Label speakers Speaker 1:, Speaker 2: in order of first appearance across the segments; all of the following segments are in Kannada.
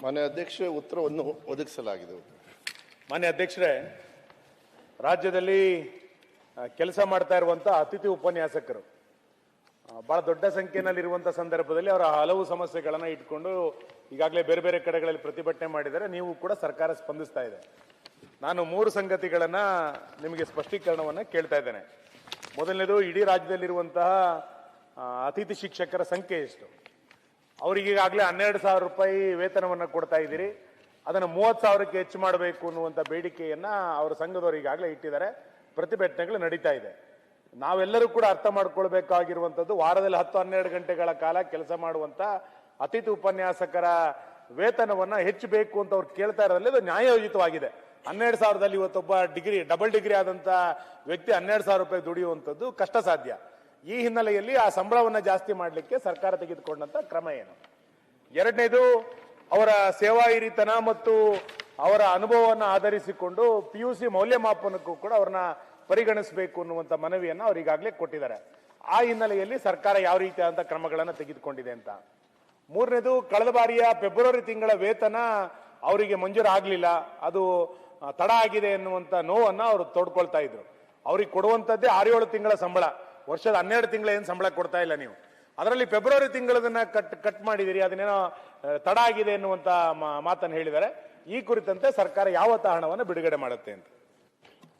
Speaker 1: ಮಾನ್ಯ ಅಧ್ಯಕ್ಷರೇ, ಉತ್ತರವನ್ನು ಒದಗಿಸಲಾಗಿದೆ.
Speaker 2: ಮಾನ್ಯ ಅಧ್ಯಕ್ಷರೇ, ರಾಜ್ಯದಲ್ಲಿ ಕೆಲಸ ಮಾಡ್ತಾ ಇರುವಂತ ಅತಿಥಿ ಉಪನ್ಯಾಸಕರು ಬಹಳ ದೊಡ್ಡ ಸಂಖ್ಯೆಯಲ್ಲಿರುವಂತ ಸಂದರ್ಭದಲ್ಲಿ ಅವರ ಹಲವು ಸಮಸ್ಯೆಗಳನ್ನ ಇಟ್ಕೊಂಡು ಈಗಾಗಲೇ ಬೇರೆ ಬೇರೆ ಕಡೆಗಳಲ್ಲಿ ಪ್ರತಿಭಟನೆ ಮಾಡಿದರೆ ನೀವು ಕೂಡ ಸರ್ಕಾರ ಸ್ಪಂದಿಸ್ತಾ ಇದೆ. ನಾನು 3 ಸಂಗತಿಗಳನ್ನ ನಿಮಗೆ ಸ್ಪಷ್ಟೀಕರಣವನ್ನ ಕೇಳ್ತಾ ಇದ್ದೇನೆ. ಮೊದಲನೇದು, ಇಡೀ ರಾಜ್ಯದಲ್ಲಿರುವಂತಹ ಅತಿಥಿ ಶಿಕ್ಷಕರ ಸಂಖ್ಯೆ ಎಷ್ಟು? ಅವರಿಗೆ ಈಗಾಗಲೇ 12,000 ರೂಪಾಯಿ ವೇತನವನ್ನು ಕೊಡ್ತಾ ಇದ್ದೀರಿ. ಅದನ್ನು 30,000ಕ್ಕೆ ಹೆಚ್ಚು ಮಾಡಬೇಕು ಅನ್ನುವಂಥ ಬೇಡಿಕೆಯನ್ನ ಅವರ ಸಂಘದವರು ಈಗಾಗಲೇ ಇಟ್ಟಿದ್ದಾರೆ. ಪ್ರತಿಭಟನೆಗಳು ನಡೀತಾ ಇದೆ. ನಾವೆಲ್ಲರೂ ಕೂಡ ಅರ್ಥ ಮಾಡ್ಕೊಳ್ಬೇಕಾಗಿರುವಂಥದ್ದು, ವಾರದಲ್ಲಿ 10-12 ಗಂಟೆಗಳ ಕಾಲ ಕೆಲಸ ಮಾಡುವಂತ ಅತಿಥಿ ಉಪನ್ಯಾಸಕರ ವೇತನವನ್ನ ಹೆಚ್ಚಬೇಕು ಅಂತ ಅವ್ರು ಕೇಳ್ತಾ ಇರೋದ್ರಲ್ಲಿ ಅದು ನ್ಯಾಯಯುತವಾಗಿದೆ. 12,000ದಲ್ಲಿ ಇವತ್ತೊಬ್ಬ ಡಬಲ್ ಡಿಗ್ರಿ ಆದಂತ ವ್ಯಕ್ತಿ 12,000 ರೂಪಾಯಿ ದುಡಿಯುವಂಥದ್ದು ಕಷ್ಟ ಸಾಧ್ಯ. ಈ ಹಿನ್ನೆಲೆಯಲ್ಲಿ ಆ ಸಂಬಳವನ್ನ ಜಾಸ್ತಿ ಮಾಡಲಿಕ್ಕೆ ಸರ್ಕಾರ ತೆಗೆದುಕೊಂಡಂತ ಕ್ರಮ ಏನು? ಎರಡನೇದು, ಅವರ ಸೇವಾ ಹಿರಿತನ ಮತ್ತು ಅವರ ಅನುಭವವನ್ನು ಆಧರಿಸಿಕೊಂಡು PUC ಮೌಲ್ಯಮಾಪನಕ್ಕೂ ಕೂಡ ಅವ್ರನ್ನ ಪರಿಗಣಿಸಬೇಕು ಅನ್ನುವಂಥ ಮನವಿಯನ್ನು ಅವ್ರು ಈಗಾಗಲೇ ಕೊಟ್ಟಿದ್ದಾರೆ. ಆ ಹಿನ್ನೆಲೆಯಲ್ಲಿ ಸರ್ಕಾರ ಯಾವ ರೀತಿಯಾದಂಥ ಕ್ರಮಗಳನ್ನು ತೆಗೆದುಕೊಂಡಿದೆ ಅಂತ. ಮೂರನೇದು, ಕಳೆದ ಬಾರಿಯ ಫೆಬ್ರವರಿ ತಿಂಗಳ ವೇತನ ಅವರಿಗೆ ಮಂಜೂರಾಗಲಿಲ್ಲ, ಅದು ತಡ ಆಗಿದೆ ಎನ್ನುವಂಥ ನೋವನ್ನು ಅವರು ತೋಡ್ಕೊಳ್ತಾ ಇದ್ರು. ಅವ್ರಿಗೆ ಕೊಡುವಂಥದ್ದೇ 6-7 ತಿಂಗಳ ಸಂಬಳ, ವರ್ಷದ 12 ತಿಂಗಳ ಏನು ಸಂಬಳ ಕೊಡ್ತಾ ಇಲ್ಲ ನೀವು. ಅದರಲ್ಲಿ ಫೆಬ್ರವರಿ ತಿಂಗಳದನ್ನ ಕಟ್ ಮಾಡಿದಿರಿ, ಅದನ್ನೇನೋ ತಡ ಆಗಿದೆ ಎನ್ನುವಂತ ಮಾತನ್ನು ಹೇಳಿದ್ದಾರೆ. ಈ ಕುರಿತಂತೆ ಸರ್ಕಾರ ಯಾವತ್ತ ಹಣವನ್ನು ಬಿಡುಗಡೆ ಮಾಡುತ್ತೆ ಅಂತ.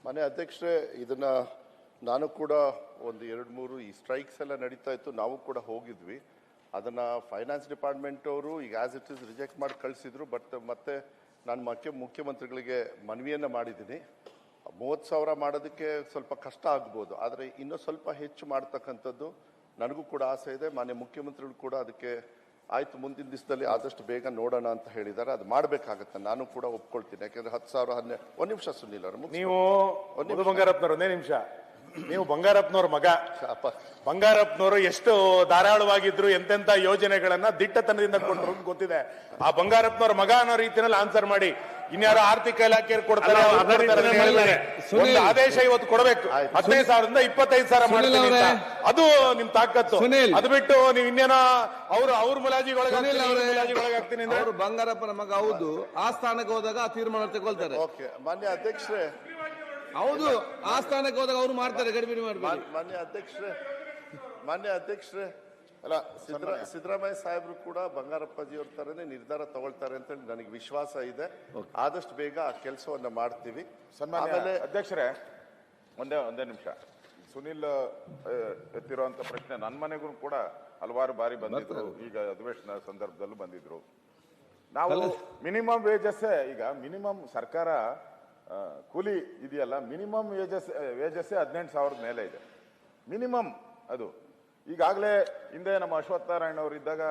Speaker 1: ಮಾನ್ಯ ಅಧ್ಯಕ್ಷರೇ, ಇದನ್ನ ನಾನು ಕೂಡ ಒಂದು 2-3 ಈ ಸ್ಟ್ರೈಕ್ಸ್ ಎಲ್ಲ ನಡೀತಾ ಇತ್ತು, ನಾವು ಕೂಡ ಹೋಗಿದ್ವಿ. ಅದನ್ನ ಫೈನಾನ್ಸ್ ಡಿಪಾರ್ಟ್ಮೆಂಟ್ ಅವರು ಈಗ ಆಸ್ ಇಟ್ ಇಸ್ ರಿಜೆಕ್ಟ್ ಮಾಡಿ ಕಳಿಸಿದ್ರು. ಬಟ್ ಮತ್ತೆ ನಾನು ಮುಖ್ಯಮಂತ್ರಿಗಳಿಗೆ ಮನವಿಯನ್ನ ಮಾಡಿದ್ದೀನಿ. 30,000 ಮಾಡೋದಕ್ಕೆ ಸ್ವಲ್ಪ ಕಷ್ಟ ಆಗ್ಬೋದು, ಆದರೆ ಇನ್ನೂ ಸ್ವಲ್ಪ ಹೆಚ್ಚು ಮಾಡ್ತಕ್ಕಂಥದ್ದು ನನಗೂ ಕೂಡ ಆಸೆ ಇದೆ. ಮಾನ್ಯ ಮುಖ್ಯಮಂತ್ರಿಗಳು ಕೂಡ ಅದಕ್ಕೆ ಆಯ್ತು, ಮುಂದಿನ ದಿವಸದಲ್ಲಿ ಆದಷ್ಟು ಬೇಗ ನೋಡೋಣ ಅಂತ ಹೇಳಿದ್ದಾರೆ. ಅದು ಮಾಡಬೇಕಾಗತ್ತೆ, ನಾನು ಕೂಡ ಒಪ್ಕೊಳ್ತೀನಿ. ಯಾಕಂದ್ರೆ 10,000 ಒಂದು ನಿಮಿಷ ಸುನಿಲ್ ಅವರು,
Speaker 2: ನೀವು ಬಂಗಾರಪ್ಪನವರು ಒಂದೇ ನಿಮಿಷ, ನೀವು ಬಂಗಾರಪ್ಪನವ್ರ ಮಗ. ಬಂಗಾರಪ್ಪನವರು ಎಷ್ಟು ಧಾರಾಳವಾಗಿದ್ರು, ಎಂತೆಂತ ಯೋಜನೆಗಳನ್ನ ದಿಟ್ಟತನದಿಂದ ಕೊಟ್ಟರು ಗೊತ್ತಿದೆ. ಆ ಬಂಗಾರಪ್ಪನವ್ರ ಮಗ ಅನ್ನೋ ರೀತಿಯಲ್ಲಿ ಆನ್ಸರ್ ಮಾಡಿ. ಇನ್ಯಾರೋ ಆರ್ಥಿಕ ಇಲಾಖೆಯವರು ಕೊಡ್ತಾರೆ, ಒಂದು ಆದೇಶ ಇವತ್ತು ಕೊಡಬೇಕು. 15,000ದಿಂದ 25,000 ಮಾಡ್ತೀನಿ, ಅದು ನಿಮ್ ತಾಕತ್ತು. ಅದು ಬಿಟ್ಟು ನೀವು ಇನ್ನೇನೋ ಅವ್ರ ಮುಲಾಜಿಗೊಳಗಾಗ್ತೀನಿ.
Speaker 3: ಅವರು ಬಂಗಾರಪ್ಪನ ಮಗ ಹೌದು, ಆ ಸ್ಥಾನಕ್ಕೆ ಹೋದಾಗ ಆ ತೀರ್ಮಾನ ತಗೊಳ್ತಾರೆ.
Speaker 1: ಮಾನ್ಯ ಅಧ್ಯಕ್ಷರೇ,
Speaker 3: ಹೌದು, ಆ ಸ್ಥಾನಕ್ಕೆ ಹೋದಾಗ ಅವ್ರು ಮಾಡ್ತಾರೆ, ಗಡಿಬಿಡಿ ಮಾಡ್ತಾರೆ.
Speaker 1: ಮಾನ್ಯ ಅಧ್ಯಕ್ಷರೇ, ಅಲ್ಲ, ಸಿದ್ದರಾಮಯ್ಯ ಸಾಹೇಬ್ರು ಕೂಡ ಬಂಗಾರಪ್ಪಾಜಿಯವ್ರ ತರನೇ ನಿರ್ಧಾರ ತಗೊಳ್ತಾರೆ ಅಂತ ನನಗೆ ವಿಶ್ವಾಸ ಇದೆ. ಆದಷ್ಟು ಬೇಗ ಆ ಕೆಲಸವನ್ನ ಮಾಡ್ತೀವಿ.
Speaker 4: ಆಮೇಲೆ ಅಧ್ಯಕ್ಷರೇ, ಒಂದೇ ನಿಮಿಷ. ಸುನಿಲ್ ಎತ್ತಿರುವಂತ ಪ್ರಶ್ನೆ ನನ್ನ ಮನೆಗೂ ಕೂಡ ಹಲವಾರು ಬಾರಿ ಬಂದಿದ್ರು, ಈಗ ಅಧಿವೇಶನ ಸಂದರ್ಭದಲ್ಲೂ ಬಂದಿದ್ರು. ನಾವು ಮಿನಿಮಮ್ ವೇಜಸ್, ಈಗ ಮಿನಿಮಮ್ ಸರ್ಕಾರ ಕೂಲಿ ಇದೆಯಲ್ಲ, ಮಿನಿಮಮ್ ವೇಜಸ್ 18,000 ಮೇಲೆ ಇದೆ ಮಿನಿಮಮ್. ಅದು ಈಗಾಗಲೇ ಹಿಂದೆ ನಮ್ಮ ಅಶ್ವತ್ಥನಾರಾಯಣ ಅವರು ಇದ್ದಾಗ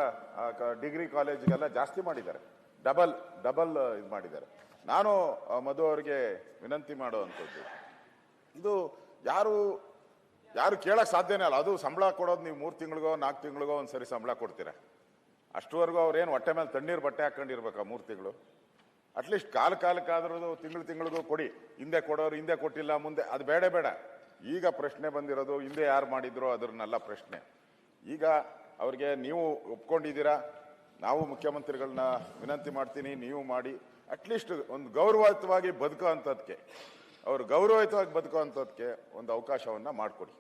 Speaker 4: ಡಿಗ್ರಿ ಕಾಲೇಜ್ಗೆಲ್ಲ ಜಾಸ್ತಿ ಮಾಡಿದ್ದಾರೆ, ಡಬಲ್ ಇದು ಮಾಡಿದ್ದಾರೆ. ನಾನು ಮಧು ಅವರಿಗೆ ವಿನಂತಿ ಮಾಡುವಂಥದ್ದು, ಇದು ಯಾರು ಕೇಳಕ್ ಸಾಧ್ಯನೇ ಅಲ್ಲ. ಅದು ಸಂಬಳ ಕೊಡೋದು ನೀವು 3 ತಿಂಗಳಿಗೋ 4 ತಿಂಗಳಿಗೋ ಒಂದ್ಸರಿ ಸಂಬಳ ಕೊಡ್ತೀರಾ. ಅಷ್ಟುವರೆಗೂ ಅವ್ರೇನು ಹೊಟ್ಟೆ ಮೇಲೆ ತಣ್ಣೀರು ಬಟ್ಟೆ ಹಾಕೊಂಡಿರ್ಬೇಕಾ 3 ತಿಂಗಳು? ಅಟ್ಲೀಸ್ಟ್ ಕಾಲಕ್ಕಾದ್ರೂ ತಿಂಗಳಿಗೂ ಕೊಡಿ. ಹಿಂದೆ ಕೊಡೋರು ಹಿಂದೆ ಕೊಟ್ಟಿಲ್ಲ, ಮುಂದೆ ಅದು ಬೇಡ. ಈಗ ಪ್ರಶ್ನೆ ಬಂದಿರೋದು ಹಿಂದೆ ಯಾರು ಮಾಡಿದ್ರು ಅದನ್ನೆಲ್ಲ ಪ್ರಶ್ನೆ. ಈಗ ಅವ್ರಿಗೆ ನೀವು ಒಪ್ಕೊಂಡಿದ್ದೀರಾ, ನಾವು ಮುಖ್ಯಮಂತ್ರಿಗಳನ್ನ ವಿನಂತಿ ಮಾಡ್ತೀನಿ, ನೀವು ಮಾಡಿ. ಅಟ್ಲೀಸ್ಟ್ ಒಂದು ಗೌರವಯುತವಾಗಿ ಬದುಕುವಂಥದ್ಕೆ, ಅವರು ಗೌರವಯುತವಾಗಿ ಬದುಕುವಂಥದ್ಕೆ ಒಂದು ಅವಕಾಶವನ್ನ ಮಾಡಿಕೊಡಿ.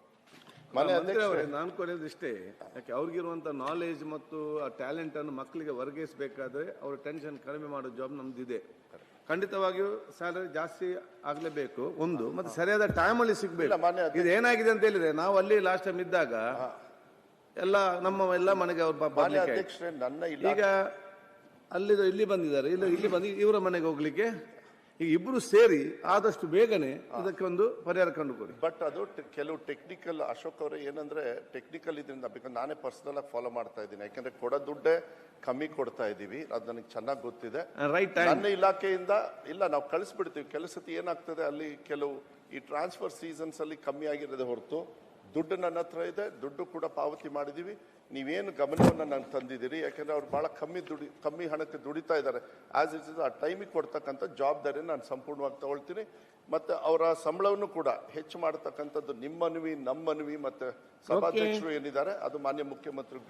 Speaker 3: ನಾನು ಕೊಡೋದು ಇಷ್ಟೇ, ಯಾಕೆ ಅವ್ರಿಗಿರುವಂತ ನಾಲೆಜ್ ಮತ್ತು ಆ ಟ್ಯಾಲೆಂಟ್ ಅನ್ನು ಮಕ್ಕಳಿಗೆ ವರ್ಗಾಯಿಸಬೇಕಾದ್ರೆ ಅವ್ರ ಟೆನ್ಷನ್ ಕಡಿಮೆ ಮಾಡೋ ಜಾಬ್ ನಮ್ದಿದೆ. ಖಂಡಿತವಾಗಿಯೂ ಸ್ಯಾಲರಿ ಜಾಸ್ತಿ ಆಗ್ಲೇಬೇಕು ಒಂದು, ಮತ್ತೆ ಸರಿಯಾದ ಟೈಮಲ್ಲಿ ಸಿಗ್ಬೇಕು. ಇದು ಏನಾಗಿದೆ ಅಂತ ಹೇಳಿದ್ರೆ, ನಾವು ಅಲ್ಲಿ ಲಾಸ್ಟ್ ಟೈಮ್ ಇದ್ದಾಗ ಎಲ್ಲ ಮನೆಗೆ ಅವ್ರು ಬರ್ಲಿಕ್ಕೆ, ಈಗ ಇಲ್ಲಿ ಬಂದಿದ್ದಾರೆ, ಇಲ್ಲಿ ಬಂದು ಇವರ ಮನೆಗೆ ಹೋಗ್ಲಿಕ್ಕೆ ಈಗ ಇಬ್ರು ಸೇರಿ ಆದಷ್ಟು ಬೇಗನೆ ಇದಕ್ಕೆ ಒಂದು ಪರಿಹಾರ ಕಂಡುಕೊಡಿ.
Speaker 1: ಬಟ್ ಅದು ಕೆಲವು ಟೆಕ್ನಿಕಲ್, ಅಶೋಕ್ ಅವರೇ, ಏನಂದ್ರೆ ಟೆಕ್ನಿಕಲ್ ಇದರಿಂದ ಬೇಕಾದ್ರೆ ನಾನೇ ಪರ್ಸನಲ್ ಆಗಿ ಫಾಲೋ ಮಾಡ್ತಾ ಇದ್ದೀನಿ. ಯಾಕಂದ್ರೆ ಕೊಡೋ ದುಡ್ಡೇ ಕಮ್ಮಿ ಕೊಡ್ತಾ ಇದೀವಿ, ಅದು ನನಗೆ ಚೆನ್ನಾಗಿ ಗೊತ್ತಿದೆ. ನನ್ನ ಇಲಾಖೆಯಿಂದ ಇಲ್ಲ, ನಾವು ಕಳಿಸ್ಬಿಡ್ತೀವಿ. ಕೆಲವು ಸತಿ ಏನಾಗ್ತದೆ, ಅಲ್ಲಿ ಕೆಲವು ಈ ಟ್ರಾನ್ಸ್ಫರ್ ಸೀಸನ್ಸ್ ಅಲ್ಲಿ ಕಮ್ಮಿ ಆಗಿರೋದೇ ಹೊರತು ದುಡ್ಡು ನನ್ನ ಹತ್ರ ಇದೆ, ದುಡ್ಡು ಕೂಡ ಪಾವತಿ ಮಾಡಿದೀವಿ. ನೀವೇನು ಗಮನವನ್ನು ನಾನು ತಂದಿದ್ದೀರಿ, ಯಾಕಂದ್ರೆ ಅವ್ರು ಬಹಳ ಕಮ್ಮಿ ಹಣಕ್ಕೆ ದುಡಿತಾ ಇದ್ದಾರೆ. ಆಸ್ ಇಟ್ ಇಸ್ ಆ ಟೈಮಿಗೆ ಕೊಡ್ತಕ್ಕಂಥ ಜವಾಬ್ದಾರಿ ನಾನು ಸಂಪೂರ್ಣವಾಗಿ ತಗೊಳ್ತೀನಿ. ಮತ್ತೆ ಅವರ ಸಂಬಳವನ್ನು ಕೂಡ ಹೆಚ್ಚು ಮಾಡತಕ್ಕಂಥದ್ದು ನಿಮ್ಮ ಮನವಿ, ನಮ್ಮ ಮನವಿ, ಮತ್ತೆ ಸಭಾಧ್ಯಕ್ಷರು ಏನಿದ್ದಾರೆ ಅದು ಮಾನ್ಯ ಮುಖ್ಯಮಂತ್ರಿ.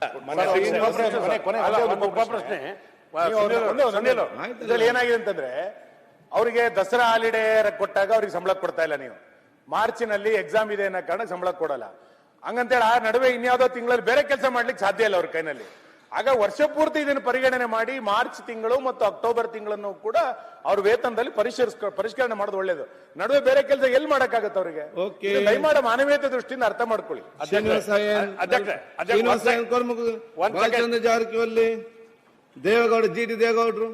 Speaker 2: ಇದ್ರಲ್ಲಿ ಏನಾಗಿದೆ ಅಂತಂದ್ರೆ ಅವರಿಗೆ ದಸರಾ ಹಾಲಿಡೇ ಕೊಟ್ಟಾಗ ಅವ್ರಿಗೆ ಸಂಬಳ ಕೊಡ್ತಾ ಇಲ್ಲ ನೀವು. ಮಾರ್ಚಿನಲ್ಲಿ ಎಕ್ಸಾಮ್ ಇದೆ ಅನ್ನೋ ಕಾರಣ ಸಂಬಳ ಕೊಡಲ್ಲ. ಹಂಗಂತೇಳಿ ಆ ನಡುವೆ ಇನ್ಯಾವುದೋ ತಿಂಗಳಲ್ಲಿ ಬೇರೆ ಕೆಲಸ ಮಾಡ್ಲಿಕ್ಕೆ ಸಾಧ್ಯ ಇಲ್ಲ ಅವ್ರ ಕೈನಲ್ಲಿ. ಆಗ ವರ್ಷ ಪೂರ್ತಿ ಇದನ್ನು ಪರಿಗಣನೆ ಮಾಡಿ ಮಾರ್ಚ್ ತಿಂಗಳು ಮತ್ತು ಅಕ್ಟೋಬರ್ ತಿಂಗಳನ್ನು ಕೂಡ ಅವ್ರ ವೇತನದಲ್ಲಿ ಪರಿಷ್ಕರಣೆ ಮಾಡೋದು ಒಳ್ಳೇದು. ನಡುವೆ ಬೇರೆ ಕೆಲಸ ಎಲ್ಲಿ ಮಾಡಕ್ಕಾಗತ್ತೆ ಅವರಿಗೆ? ದಯಮಾಡಿ ಮಾನವೀಯತೆ ದೃಷ್ಟಿಯಿಂದ ಅರ್ಥ ಮಾಡ್ಕೊಳ್ಳಿ.
Speaker 3: ಬಾಲಚಂದ್ರ ಜಾರಕಿಹೊಳಿ, ದೇವೇಗೌಡ, ಜಿ ಟಿ ದೇವೇಗೌಡರು